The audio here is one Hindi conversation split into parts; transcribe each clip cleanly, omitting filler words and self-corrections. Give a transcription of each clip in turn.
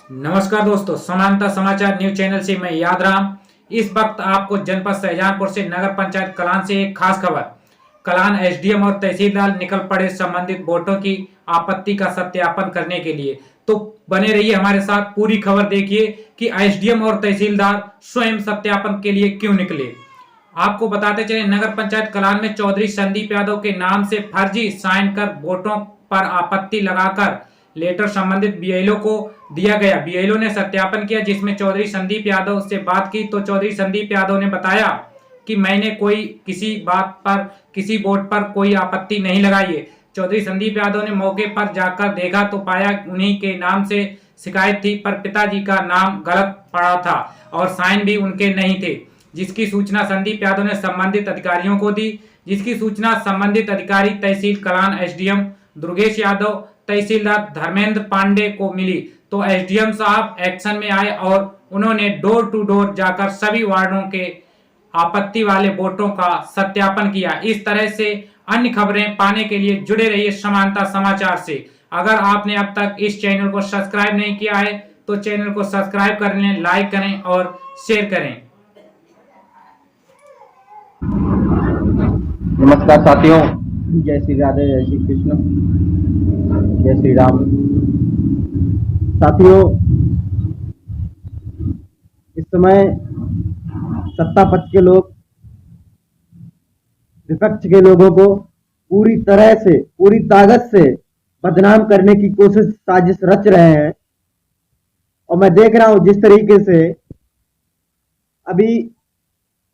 नमस्कार दोस्तों, समानता समाचार न्यूज चैनल से मैं यादराम। इस वक्त आपको जनपद शाहजहांपुर से नगर पंचायत कलान से एक खास खबर। कलान एसडीएम और तहसीलदार निकल पड़े संबंधित वोटों की आपत्ति का सत्यापन करने के लिए। तो बने रहिए हमारे साथ, पूरी खबर देखिए कि एसडीएम और तहसीलदार स्वयं सत्यापन के लिए क्यों निकले। आपको बताते चले, नगर पंचायत कलान में चौधरी संदीप यादव के नाम से फर्जी साइन कर वोटों पर आपत्ति लगाकर लेटर संबंधित बीएलओ को दिया गया। बीएलओ ने सत्यापन किया, जिसमें चौधरी संदीप यादव से बात की तो चौधरी संदीप यादव ने बताया कि मैंने कोई किसी बात पर किसी वोट पर कोई आपत्ति नहीं लगाई है। चौधरी संदीप यादव ने मौके पर जाकर देखा तो पाया उन्हीं के नाम से शिकायत थी, पर पिताजी का नाम गलत पड़ा था और साइन भी उनके नहीं थे, जिसकी सूचना संदीप यादव ने संबंधित अधिकारियों को दी। जिसकी सूचना संबंधित अधिकारी तहसील कलान एसडीएम दुर्गेश यादव, तहसीलदार धर्मेंद्र पांडे को मिली तो एसडीएम साहब एक्शन में आए और उन्होंने डोर टू डोर जाकर सभी वार्डों के आपत्ति वाले वोटों का सत्यापन किया। इस तरह से अन्य खबरें पाने के लिए जुड़े रहिए समानता समाचार से। अगर आपने अब तक इस चैनल को सब्सक्राइब नहीं किया है तो चैनल को सब्सक्राइब कर लें, लाइक करें और शेयर करें। नमस्कार साथियों, जय श्री राधे, जय श्री कृष्ण, जय श्री राम। साथियों, इस समय सत्ता पक्ष के लोग विपक्ष के लोगों को पूरी तरह से, पूरी ताकत से बदनाम करने की कोशिश, साजिश रच रहे हैं। और मैं देख रहा हूं जिस तरीके से अभी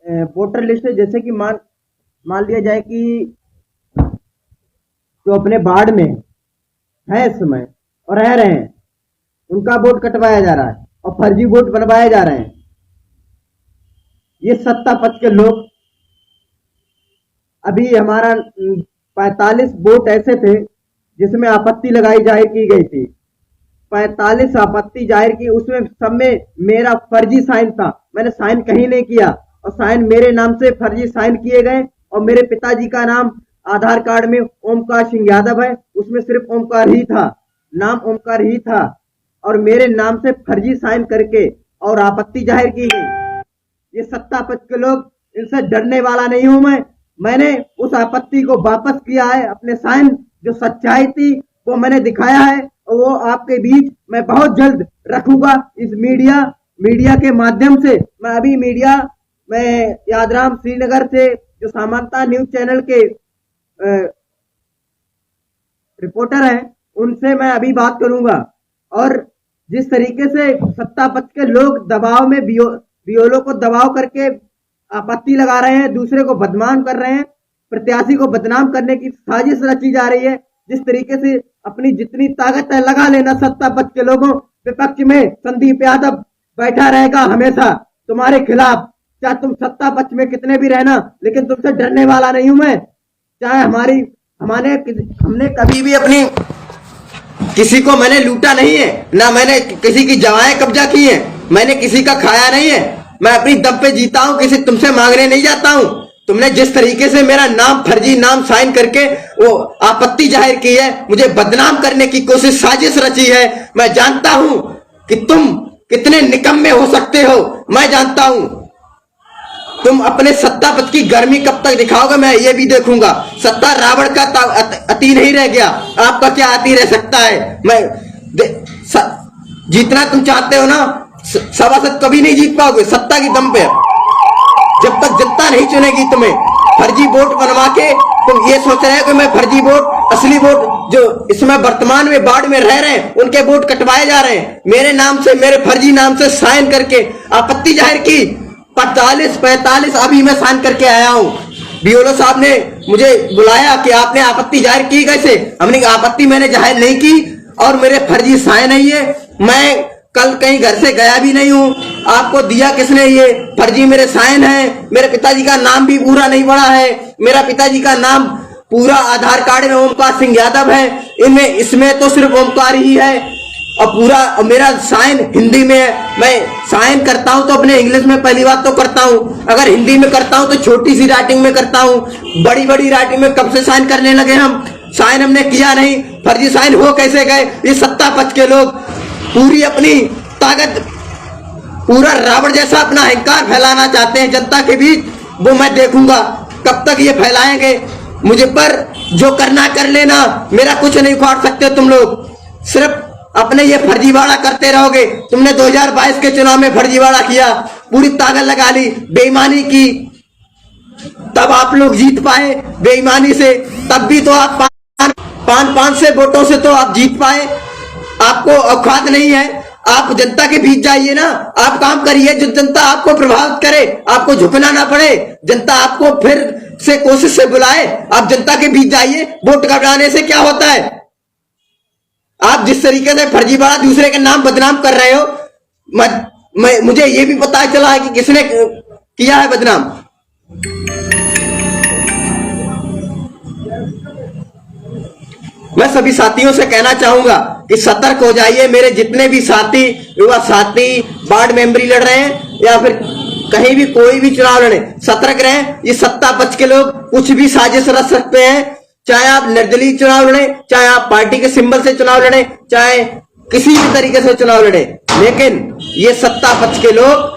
वोटर लिस्ट, जैसे कि मान लिया जाए कि जो अपने वार्ड में है इस समय और रह रहे हैं, उनका वोट कटवाया जा रहा है और फर्जी वोट बनवाए जा रहे हैं। ये सत्ता पक्ष के लोग, अभी हमारा 45 वोट ऐसे थे जिसमें आपत्ति लगाई जाहिर की गई थी। 45 आपत्ति जाहिर की, उसमें सब में मेरा फर्जी साइन था। मैंने साइन कहीं नहीं किया और साइन मेरे नाम से फर्जी साइन किए गए। और मेरे पिताजी का नाम आधार कार्ड में ओमकार सिंह यादव है, उसमें सिर्फ ओमकार ही था, नाम ओमकार ही था, और मेरे नाम से फर्जी साइन करके और आपत्ति जाहिर की गई। ये सत्ता पक्ष के लोग, इनसे डरने वाला नहीं हूं मैंने उस आपत्ति को वापस किया है। अपने साइन जो सच्चाई थी वो मैंने दिखाया है और वो आपके बीच मैं बहुत जल्द रखूंगा। इस मीडिया के माध्यम से मैं यादराम श्रीनगर से, जो समानता न्यूज चैनल के रिपोर्टर हैं, उनसे मैं अभी बात करूंगा। और जिस तरीके से सत्ता पक्ष के लोग दबाव में बीएलओ को दबाव करके आपत्ति लगा रहे हैं, दूसरे को बदनाम कर रहे हैं, प्रत्याशी को बदनाम करने की साजिश रची जा रही है। जिस तरीके से अपनी जितनी ताकत है लगा लेना सत्ता पक्ष के लोगों। विपक्ष में संदीप यादव बैठा रहेगा हमेशा तुम्हारे खिलाफ, चाहे तुम सत्ता पक्ष में कितने भी रहना, लेकिन तुमसे डरने वाला नहीं हूं मैं। चाहे हमने कभी भी अपनी किसी को मैंने लूटा नहीं है, ना मैंने किसी की जगहें कब्जा की है, मैंने किसी का खाया नहीं है। मैं अपनी दम पे जीता हूं, किसी तुमसे मांगने नहीं जाता हूं। तुमने जिस तरीके से मेरा नाम, फर्जी नाम साइन करके वो आपत्ति जाहिर की है, मुझे बदनाम करने की कोशिश, साजिश रची है। मैं जानता हूं कि तुम कितने निकम्मे हो सकते हो। मैं जानता हूं तुम अपने सत्ता पक्ष की गर्मी कब तक दिखाओगे, मैं ये भी देखूंगा। सत्ता रावण का अति नहीं रह गया, आपका क्या अति रह सकता है। जीतना तुम चाहते हो ना, सभासद कभी नहीं जीत पाओगे सत्ता की दम पे। जब तक जनता नहीं चुनेगी तुम्हें, फर्जी वोट बनवा के तुम ये सोच रहे हो कि मैं फर्जी वोट, असली वोट जो इसमें वर्तमान में वार्ड में रह रहे हैं उनके वोट कटवाए जा रहे हैं। मेरे नाम से, मेरे फर्जी नाम से साइन करके आपत्ति जाहिर की। 45 अभी मैं साइन करके आया हूं। बीएलओ साहब ने मुझे बुलाया कि आपने आपत्ति जाहिर की कैसे। हमने कहा आपत्ति मैंने जाहिर नहीं की और मेरे फर्जी साइन नहीं है। मैं कल कहीं घर से गया भी नहीं हूं। आपको दिया किसने? ये फर्जी मेरे साइन है। मेरे पिताजी का नाम भी पूरा नहीं पड़ा है। मेरा पिताजी का नाम पूरा आधार कार्ड में ओमकार सिंह यादव है, इसमें तो सिर्फ ओमकार ही है। और पूरा मेरा साइन हिंदी में है। मैं साइन करता हूं तो अपने इंग्लिश में पहली बात तो करता हूं। अगर हिंदी में करता हूं तो छोटी सी राइटिंग में करता हूं। बड़ी बड़ी राइटिंग में कब से साइन करने लगे हम? साइन हमने किया नहीं, फर्जी साइन हो कैसे गए? ये सत्ता पक्ष के लोग पूरी अपनी ताकत पूरा रावण जैसा अपना अहंकार फैलाना चाहते हैं जनता के बीच, वो मैं देखूंगा कब तक ये फैलाएंगे। मुझे पर जो करना कर लेना, मेरा कुछ नहीं उखाड़ सकते तुम लोग। सिर्फ अपने ये फर्जीवाड़ा करते रहोगे। तुमने 2022 के चुनाव में फर्जीवाड़ा किया, पूरी ताकत लगा ली, बेईमानी की, तब आप लोग जीत पाए बेईमानी से। तब भी तो आप 500 वोटों से तो आप जीत पाए। आपको औकात नहीं है, आप जनता के बीच जाइए ना, आप काम करिए जो जनता आपको प्रभावित करे, आपको झुकना ना पड़े, जनता आपको फिर से कोशिश से बुलाए, आप जनता के बीच जाइए। वोट घबराने से क्या होता है? आप जिस तरीके से फर्जीवाड़ा दूसरे के नाम बदनाम कर रहे हो, मुझे ये भी पता चला है कि किसने किया है बदनाम। मैं सभी साथियों से कहना चाहूंगा कि सतर्क हो जाइए। मेरे जितने भी साथी, युवा साथी वार्ड मेंबरी लड़ रहे हैं या फिर कहीं भी कोई भी चुनाव लड़े, सतर्क रहें। ये सत्ता पक्ष के लोग कुछ भी साजिश रच सकते हैं, चाहे आप निर्दलीय चुनाव लड़े, चाहे आप पार्टी के सिंबल से चुनाव लड़े, चाहे किसी भी तरीके से चुनाव लड़े, लेकिन ये सत्ता पक्ष के लोग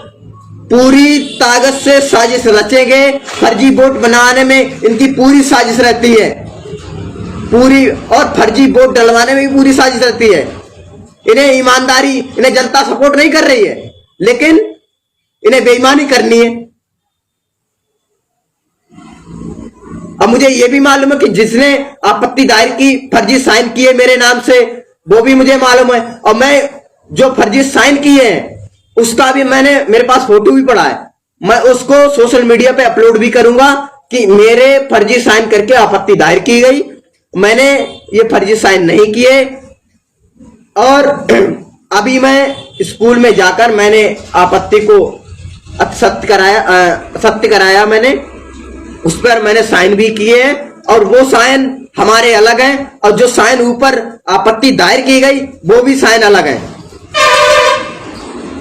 पूरी ताकत से साजिश रचेंगे। फर्जी वोट बनाने में इनकी पूरी साजिश रहती है, पूरी, और फर्जी वोट डलवाने में भी पूरी साजिश रहती है। इन्हें ईमानदारी, इन्हें जनता सपोर्ट नहीं कर रही है, लेकिन इन्हें बेईमानी करनी है। अब मुझे यह भी मालूम है कि जिसने आपत्ति दायर की, फर्जी साइन किए मेरे नाम से, वो भी मुझे मालूम है। और मैं जो फर्जी साइन किए हैं उसका भी मेरे पास फोटो भी पड़ा है। मैं उसको सोशल मीडिया पे अपलोड भी करूंगा कि मेरे फर्जी साइन करके आपत्ति दायर की गई, मैंने ये फर्जी साइन नहीं किए। और अभी मैं स्कूल में जाकर मैंने आपत्ति को सत्य कराया, मैंने उस पर मैंने साइन भी किए हैं, और वो साइन हमारे अलग हैं, और जो साइन ऊपर आपत्ति दायर की गई वो भी साइन अलग है।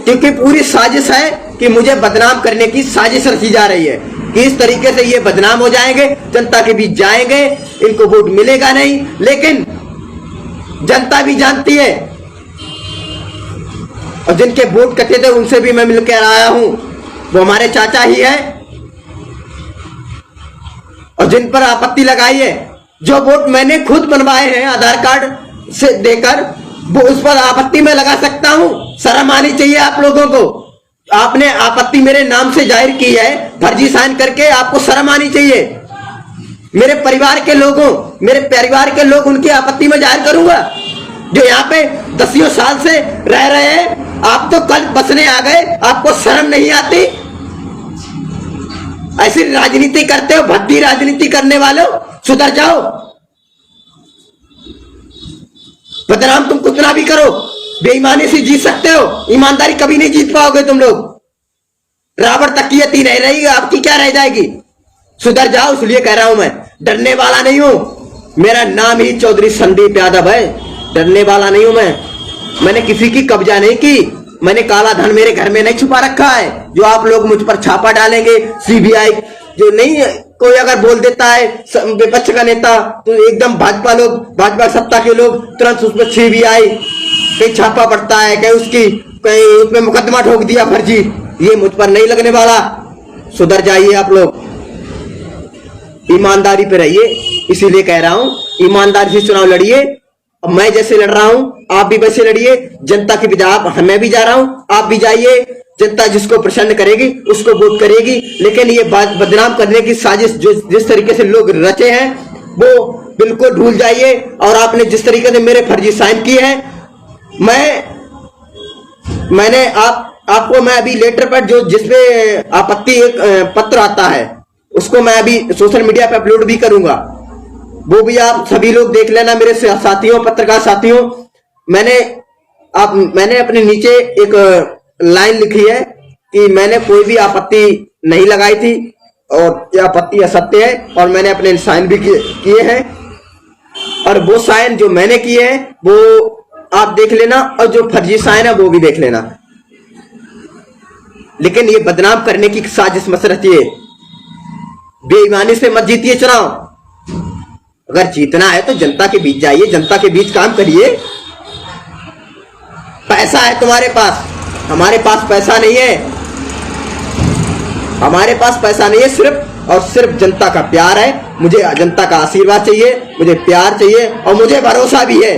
क्योंकि पूरी साजिश है कि मुझे बदनाम करने की साजिश रची जा रही है कि इस तरीके से ये बदनाम हो जाएंगे, जनता के बीच जाएंगे, इनको वोट मिलेगा नहीं। लेकिन जनता भी जानती है, और जिनके वोट कटे थे उनसे भी मैं मिलकर आया हूं, वो हमारे चाचा ही है। और जिन पर आपत्ति लगाई है, जो वोट मैंने खुद बनवाए हैं आधार कार्ड से देकर, वो उस पर आपत्ति में लगा सकता हूं। शर्म आनी चाहिए आप लोगों को। आपने आपत्ति मेरे नाम से जाहिर की है फर्जी साइन करके, आपको शर्म आनी चाहिए। मेरे परिवार के लोग उनकी आपत्ति में जाहिर करूंगा, जो यहाँ पे 10 साल से रह रहे हैं। आप तो कल बसने आ गए, आपको शर्म नहीं आती? ऐसी राजनीति करते हो, भद्दी राजनीति करने वालों, सुधर जाओ। बदनाम तुम कितना भी करो, बेईमानी से जीत सकते हो, ईमानदारी कभी नहीं जीत पाओगे तुम लोग। रावण तक की यती नहीं रहेगी, आपकी क्या रह जाएगी? सुधर जाओ, इसलिए कह रहा हूं मैं, डरने वाला नहीं हूं। मेरा नाम ही चौधरी संदीप यादव है, डरने वाला नहीं हूं मैं। मैंने किसी की कब्जा नहीं की, मैंने काला धन मेरे घर में नहीं छुपा रखा है जो आप लोग मुझ पर छापा डालेंगे। सीबीआई जो नहीं, कोई अगर बोल देता है विपक्ष का नेता, तो एकदम भाजपा सत्ता के लोग तुरंत उस पर सीबीआई कहीं छापा पड़ता है, कहीं उसमें मुकदमा ठोक दिया फर्जी। ये मुझ पर नहीं लगने वाला, सुधर जाइए आप लोग, ईमानदारी पे रहिए। इसीलिए कह रहा हूं, ईमानदारी से चुनाव लड़िए। अब मैं जैसे लड़ रहा हूं आप भी वैसे लड़िए। जनता की विधायक मैं भी जा रहा हूं, आप भी जाइए। जनता जिसको प्रसन्न करेगी उसको वोट करेगी। लेकिन ये बदनाम करने की साजिश जो जिस तरीके से लोग रचे हैं वो बिल्कुल भूल जाइए। और आपने जिस तरीके से मेरे फर्जी साइन किए हैं, मैंने आपको मैं अभी लेटर पर जो जिसपे आपत्ति एक पत्र आता है उसको मैं अभी सोशल मीडिया पे अपलोड भी करूंगा, वो भी आप सभी लोग देख लेना। मेरे साथियों, पत्रकार साथियों, मैंने अपने नीचे एक लाइन लिखी है कि मैंने कोई भी आपत्ति नहीं लगाई थी और यह आपत्ति असत्य है, और मैंने अपने साइन भी किए हैं। और वो साइन जो मैंने किए हैं वो आप देख लेना, और जो फर्जी साइन है वो भी देख लेना। लेकिन ये बदनाम करने की साजिश मत रचिए, बेईमानी से मत जीतिए चुनाव। अगर जीतना है तो जनता के बीच जाइए, जनता के बीच काम करिए। पैसा है तुम्हारे पास, हमारे पास पैसा नहीं है, हमारे पास पैसा नहीं है, सिर्फ और सिर्फ जनता का प्यार है। मुझे जनता का आशीर्वाद चाहिए, मुझे प्यार चाहिए और मुझे भरोसा भी है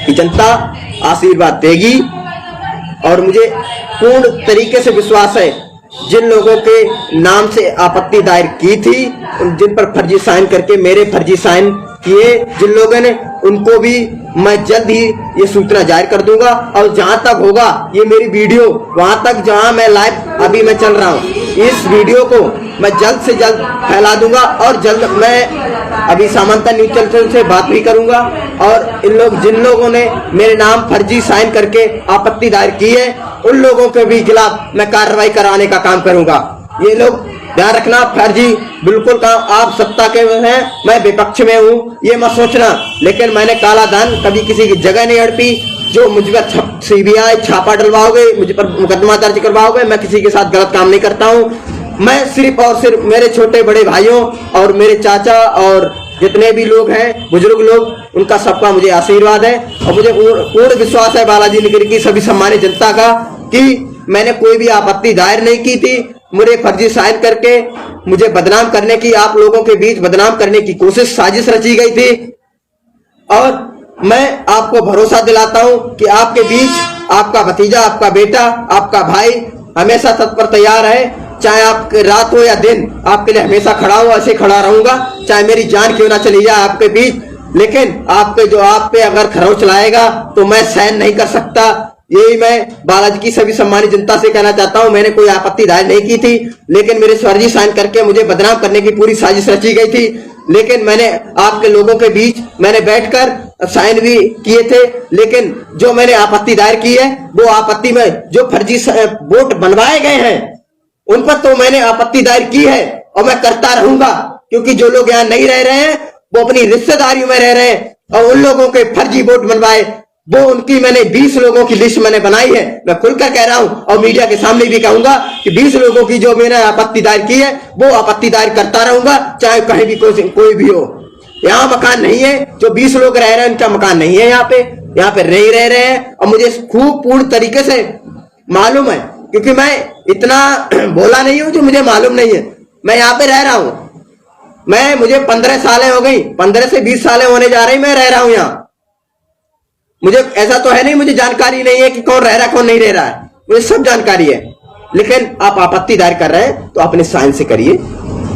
कि जनता आशीर्वाद देगी। और मुझे पूर्ण तरीके से विश्वास है, जिन लोगों के नाम से आपत्ति दायर की थी, जिन पर फर्जी साइन करके मेरे फर्जी साइन किए जिन लोगों ने, उनको भी मैं जल्द ही ये सूचना जारी कर दूंगा। और जहां तक होगा ये मेरी वीडियो, वहां तक जहां मैं लाइव अभी मैं चल रहा हूं, इस वीडियो को मैं जल्द से जल्द फैला दूंगा। और जल्द मैं अभी सामंता न्यूज चैनल से बात भी करूंगा और जिन लोगों ने मेरे नाम फर्जी साइन करके आपत्ति दायर की है, उन लोगों के भी खिलाफ मैं कार्रवाई कराने का काम करूंगा। ये लोग ध्यान रखना, फर्जी बिल्कुल काम, आप सत्ता के हैं, मैं विपक्ष में हूँ, ये मत सोचना। लेकिन मैंने काला धन कभी किसी की जगह नहीं हड़पी। जो मुझ पर CBI छापा डलवाओगे, मुझ पर मुकदमा दर्ज करवाओगे, मैं किसी के साथ गलत काम नहीं करता हूँ। मैं सिर्फ और सिर्फ मेरे छोटे बड़े भाइयों और मेरे चाचा और जितने भी लोग हैं, बुजुर्ग लोग, उनका सबका मुझे आशीर्वाद है। और मुझे पूर्ण विश्वास है बालाजी नगर की सभी सम्मानित जनता का कि मैंने कोई भी आपत्ति दायर नहीं की थी। मुझे फर्जी साइन करके मुझे बदनाम करने की, आप लोगों के बीच बदनाम करने की कोशिश, साजिश रची गई थी। और मैं आपको भरोसा दिलाता हूं कि आपके बीच आपका भतीजा, आपका बेटा, आपका भाई हमेशा तत्पर तैयार है। चाहे आप रात हो या दिन, आपके लिए हमेशा खड़ा हो, ऐसे खड़ा रहूंगा। चाहे मेरी जान क्यों ना चली जाए आपके बीच, लेकिन आप पे अगर खरोंच लाएगा तो मैं सहन नहीं कर सकता। यही मैं बालाजी की सभी सम्मानित जनता से कहना चाहता हूं। मैंने कोई आपत्ति दायर नहीं की थी, लेकिन मेरे फर्जी साइन करके मुझे बदनाम करने की पूरी साजिश रची गई थी। लेकिन मैंने आपके लोगों के बीच मैंने बैठकर साइन भी किए थे। लेकिन जो मैंने आपत्ति दायर की है, वो आपत्ति में जो फर्जी वोट बनवाए गए हैं, उन पर तो मैंने आपत्ति दायर की है और मैं करता रहूंगा। क्योंकि जो लोग यहाँ नहीं रह रहे हैं, वो अपनी रिश्तेदारियों में रह रहे हैं और उन लोगों के फर्जी वोट बनवाए, वो उनकी मैंने 20 लोगों की लिस्ट मैंने बनाई है। मैं खुलकर कह रहा हूं और मीडिया के सामने भी कहूंगा कि 20 लोगों की जो मैंने आपत्ति दायर की है, वो आपत्ति दायर करता रहूंगा, चाहे कहीं भी कोई भी हो। यहाँ मकान नहीं है, जो 20 लोग रह रहे हैं उनका मकान नहीं है यहाँ पे नहीं रह रहे हैं। और मुझे खूब पूर्ण तरीके से मालूम है, क्योंकि मैं इतना भोला नहीं हूं जो मुझे मालूम नहीं है। मैं यहाँ पे रह रहा हूं, मुझे 15 सालें हो गई, 15 से 20 सालें होने जा रही, मैं रह रहा हूं यहाँ। मुझे ऐसा तो है नहीं, मुझे जानकारी नहीं है कि कौन रह रहा है कौन नहीं रह रहा है, मुझे सब जानकारी है। लेकिन आप आपत्ति दायर कर रहे हैं तो अपने साइन से करिए।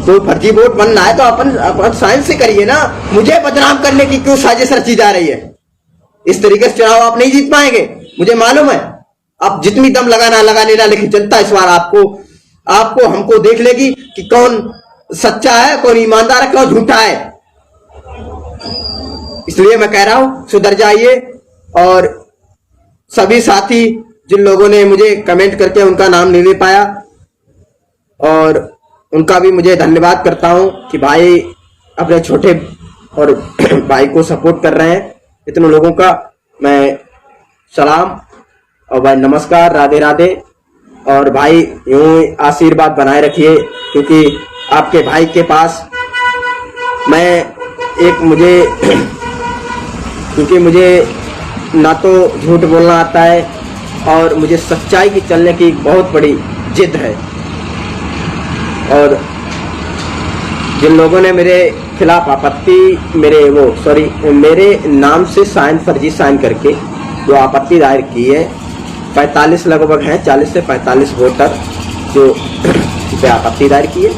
तो फर्जी वोट बनना है तो अपन साइन से करिए ना। मुझे बदनाम करने की क्यों साजिश रची जा रही है? इस तरीके से चुनाव आप नहीं जीत पाएंगे, मुझे मालूम है। आप जितनी दम लगा लेना, लेकिन जनता इस बार आपको हमको देख लेगी कि कौन सच्चा है, कौन ईमानदार है, कौन झूठा है। इसलिए मैं कह रहा हूं, सुधर जाइए। और सभी साथी जिन लोगों ने मुझे कमेंट करके उनका नाम नहीं ले पाया, और उनका भी मुझे धन्यवाद करता हूं कि भाई अपने छोटे और भाई को सपोर्ट कर रहे हैं। इतने लोगों का मैं सलाम और भाई नमस्कार, राधे राधे। और भाई यूं आशीर्वाद बनाए रखिए, क्योंकि आपके भाई के पास क्योंकि मुझे ना तो झूठ बोलना आता है और मुझे सच्चाई की चलने की बहुत बड़ी जिद है। और जिन लोगों ने मेरे खिलाफ आपत्ति मेरे नाम से फर्जी साइन करके जो आपत्ति दायर की है, 45 लगभग हैं, 40 से 45 वोटर जो इस पे आपत्ति दायर की है।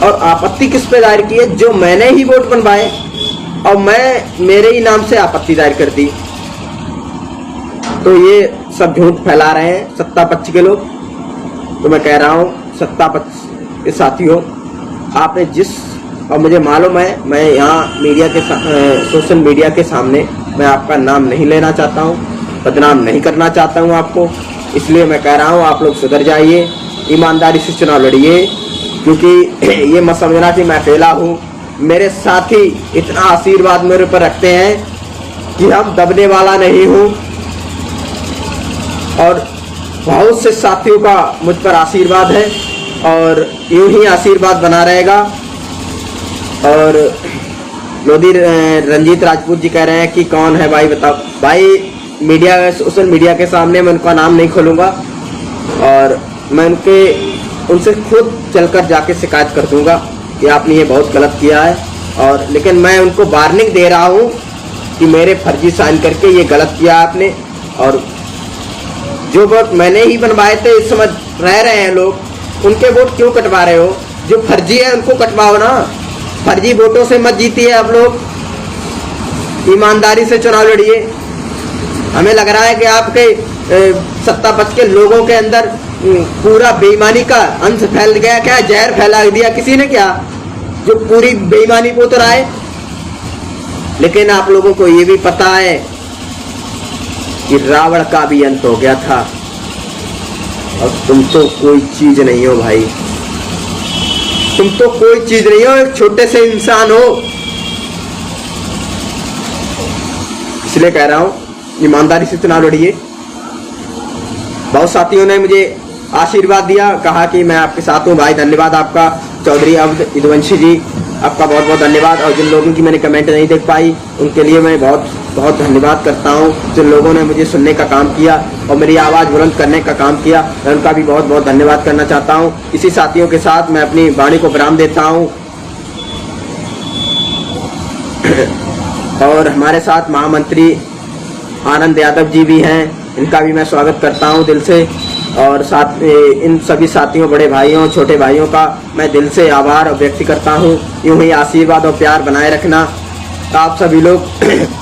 और आपत्ति किस पे दायर की है? जो मैंने ही वोट बनवाए और मेरे ही नाम से आपत्ति दायर कर दी। तो ये सब झूठ फैला रहे हैं सत्ता पक्ष के लोग। तो मैं कह रहा हूं सत्ता पक्ष के साथियों, आपने और मुझे मालूम है, मैं यहाँ सोशल मीडिया के सामने मैं आपका नाम नहीं लेना चाहता हूँ, बदनाम नहीं करना चाहता हूँ आपको। इसलिए मैं कह रहा हूँ आप लोग सुधर जाइए, ईमानदारी से चुनाव लड़िए। क्योंकि ये मत समझना कि मैं फेला हूँ, मेरे साथी इतना आशीर्वाद मेरे ऊपर रखते हैं कि हम दबने वाला नहीं हूँ। और बहुत से साथियों का मुझ पर आशीर्वाद है और यूं ही आशीर्वाद बना रहेगा। और लोधी रंजीत राजपूत जी कह रहे हैं कि कौन है भाई बताओ। भाई मीडिया, सोशल मीडिया के सामने मैं उनका नाम नहीं खोलूँगा और मैं उनसे खुद चलकर जाके शिकायत कर दूंगा कि आपने ये बहुत गलत किया है। और लेकिन मैं उनको वार्निंग दे रहा हूँ कि मेरे फर्जी साइन करके ये गलत किया आपने। और जो वोट मैंने ही बनवाए थे, इस समय रह रहे हैं लोग, उनके वोट क्यों कटवा रहे हो? जो फर्जी है उनको कटवाओ ना, फर्जी वोटों से मत जीतिए आप लोग, ईमानदारी से चुनाव लड़िए। हमें लग रहा है कि आपके सत्ता पक्ष के लोगों के अंदर पूरा बेईमानी का अंश फैल गया। क्या जहर फैला दिया किसी ने क्या, जो पूरी बेईमानी को उतराए? लेकिन आप लोगों को ये भी पता है कि रावण का भी अंत हो गया था और तुम तो कोई चीज नहीं हो भाई, तुम तो कोई चीज नहीं हो, एक छोटे से इंसान हो। इसलिए कह रहा हूं ईमानदारी से चुनाव लड़िए। बहुत साथियों ने मुझे आशीर्वाद दिया, कहा कि मैं आपके साथ हूँ। भाई धन्यवाद आपका। चौधरी अब्द यदुवंशी जी, आपका बहुत बहुत धन्यवाद। और जिन लोगों की मैंने कमेंट नहीं देख पाई उनके लिए मैं बहुत बहुत धन्यवाद करता हूँ। जिन लोगों ने मुझे सुनने का काम किया और मेरी आवाज़ बुलंद करने का काम किया, मैं उनका भी बहुत बहुत धन्यवाद करना चाहता हूँ। इसी साथियों के साथ मैं अपनी वाणी को विराम देता हूँ। और हमारे साथ महामंत्री आनंद यादव जी भी हैं, इनका भी मैं स्वागत करता हूं दिल से। और साथ इन सभी साथियों, बड़े भाइयों, छोटे भाइयों का मैं दिल से आभार व्यक्त करता हूं। यूं ही आशीर्वाद और प्यार बनाए रखना आप सभी लोग,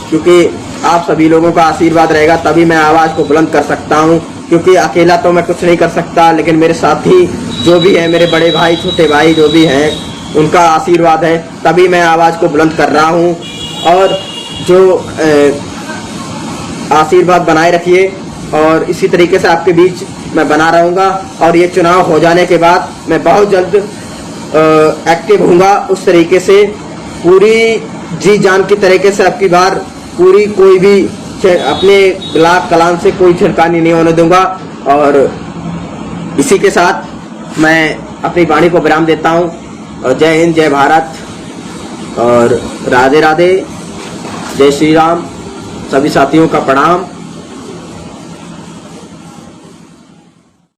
क्योंकि आप सभी लोगों का आशीर्वाद रहेगा तभी मैं आवाज़ को बुलंद कर सकता हूं। क्योंकि अकेला तो मैं कुछ नहीं कर सकता, लेकिन मेरे साथी जो भी हैं, मेरे बड़े भाई, छोटे भाई जो भी हैं, उनका आशीर्वाद है तभी मैं आवाज़ को बुलंद कर रहा हूँ। और जो आशीर्वाद बनाए रखिए और इसी तरीके से आपके बीच मैं बना रहूँगा। और ये चुनाव हो जाने के बाद मैं बहुत जल्द एक्टिव होऊंगा उस तरीके से, पूरी जी जान की तरीके से। आपकी बार पूरी कोई भी अपने गुलाब कलाम से कोई छिड़कानी नहीं होने दूंगा। और इसी के साथ मैं अपनी वाणी को विराम देता हूँ। और जय हिंद, जय भारत और राधे राधे, जय श्री राम। सभी साथियों का प्रणाम।